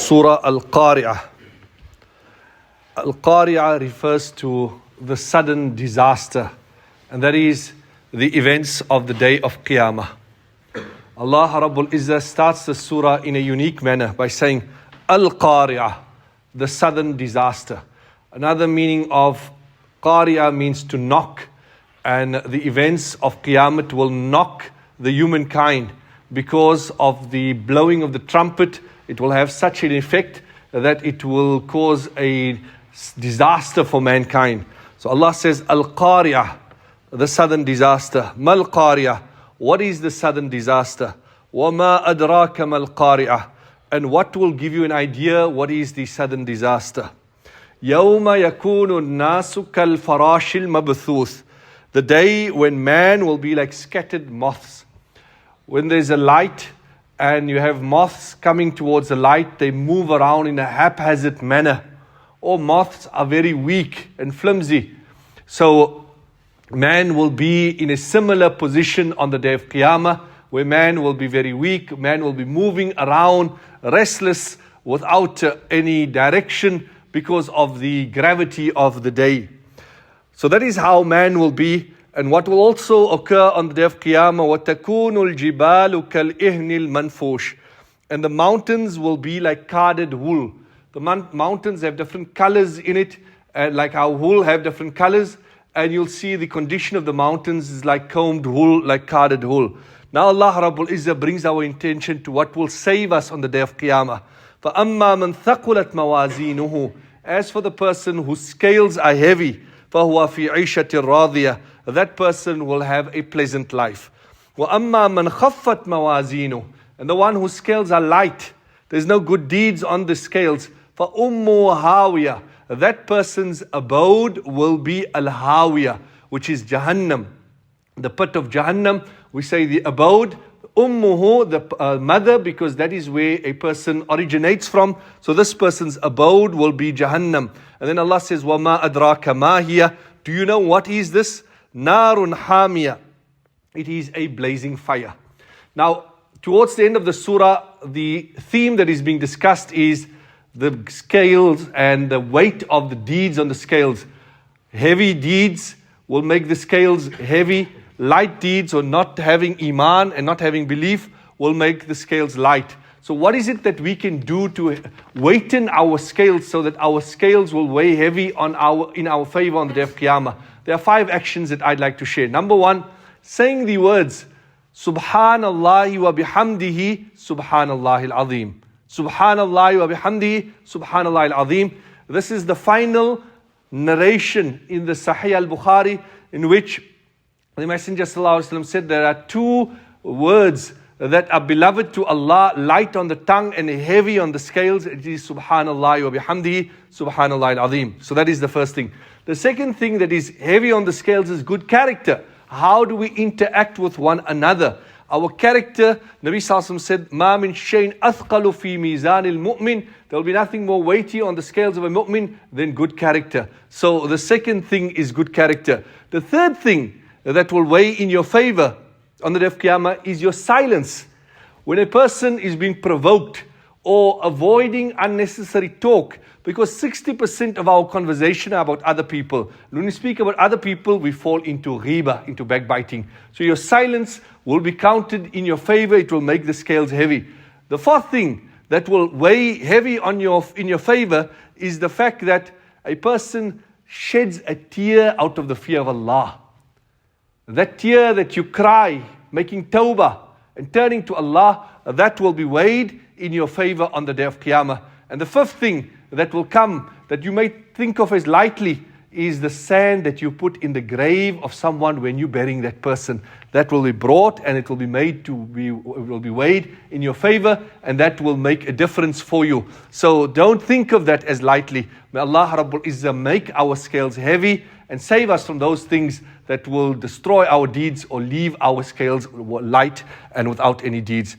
Surah Qari'ah. Qari'ah refers to the sudden disaster, and that is the events of the day of Qiyamah. Allah Rabbul Izzah starts the surah in a unique manner by saying Qari'ah, the sudden disaster. Another meaning of Qari'ah means to knock, and the events of Qiyamah will knock the humankind because of the blowing of the trumpet. It will have such an effect that it will cause a disaster for mankind. So Allah says Qari'ah, the sudden disaster. Mal Qari'ah, what is the sudden disaster? Wama adraka mal Qari'ah, and what will give you an idea what is the sudden disaster? Yawma yakunu nasu kal farashil mabthuth, the day when man will be like scattered moths. When there's a light and you have moths coming towards the light, they move around in a haphazard manner. Or moths are very weak and flimsy. So man will be in a similar position on the day of Qiyamah, where man will be very weak, man will be moving around, restless, without any direction because of the gravity of the day. So that is how man will be. And what will also occur on the day of Qiyamah, وَتَكُونُ الْجِبَالُ كَالْإِهْنِ الْمَنْفُوشِ, and the mountains will be like carded wool. The mountains have different colors in it, like our wool have different colors, and you'll see the condition of the mountains is like combed wool, like carded wool. Now Allah Rabbul Izzah brings our intention to what will save us on the day of Qiyamah. فَأَمَّا مَنْ ثَقُلَتْ مَوَازِينُهُ, as for the person whose scales are heavy, فَهُوَ فِي عِيشَةٍ رَاضِيَةٍ, that person will have a pleasant life. وَأَمَّا مَنْ خَفَّتْ مَوَازِينُهُ, and the one whose scales are light, there's no good deeds on the scales, فَأُمُّ هَاوِيَةٍ, that person's abode will be al-Hawiyah, which is Jahannam, the pit of Jahannam. We say the abode, ummuhu, the mother, because that is where a person originates from. So this person's abode will be Jahannam. And then Allah says, وَمَا أَدْرَاكَ مَا هِيَ, do you know what is this? Narun hamiyah, it is a blazing fire. Now, towards the end of the surah, the theme that is being discussed is the scales and the weight of the deeds on the scales. Heavy deeds will make the scales heavy. Light deeds, or not having iman and not having belief, will make the scales light. So what is it that we can do to weighten our scales so that our scales will weigh heavy in our favor on the day of Qiyamah? There are 5 actions that I'd like to share. Number 1, saying the words Subhanallah wa bihamdihi Subhanallah al-Azim. Subhanallah wa bihamdihi Subhanallah al-Azim. This is the final narration in the Sahih al-Bukhari, in which the Messenger ﷺ said there are 2 words that are beloved to Allah, light on the tongue and heavy on the scales. It is Subhanallah wa bihamdihi Subhanallah al-Azim. So that is the first thing. The second thing that is heavy on the scales is good character. How do we interact with one another? Our character, Nabi Sallallahu said, مَا مِنْ شَيْءٍ أَثْقَلُ فِي مِيزَانِ الْمُؤْمِنِ, there will be nothing more weighty on the scales of a mu'min than good character. So the second thing is good character. The third thing that will weigh in your favor on the day of Qiyamah is your silence. When a person is being provoked or avoiding unnecessary talk, because 60% of our conversation are about other people. When we speak about other people, we fall into ghibah, into backbiting. So your silence will be counted in your favor. It will make the scales heavy. The fourth thing that will weigh heavy in your favor is the fact that a person sheds a tear out of the fear of Allah. That tear that you cry, making tawbah and turning to Allah, that will be weighed in your favor on the day of Qiyamah. And the fifth thing that will come, that you may think of as lightly, is the sand that you put in the grave of someone when you're burying that person. That will be brought and it will be weighed in your favor, and that will make a difference for you. So don't think of that as lightly. May Allah Rabbul Izzah make our scales heavy and save us from those things that will destroy our deeds or leave our scales light and without any deeds.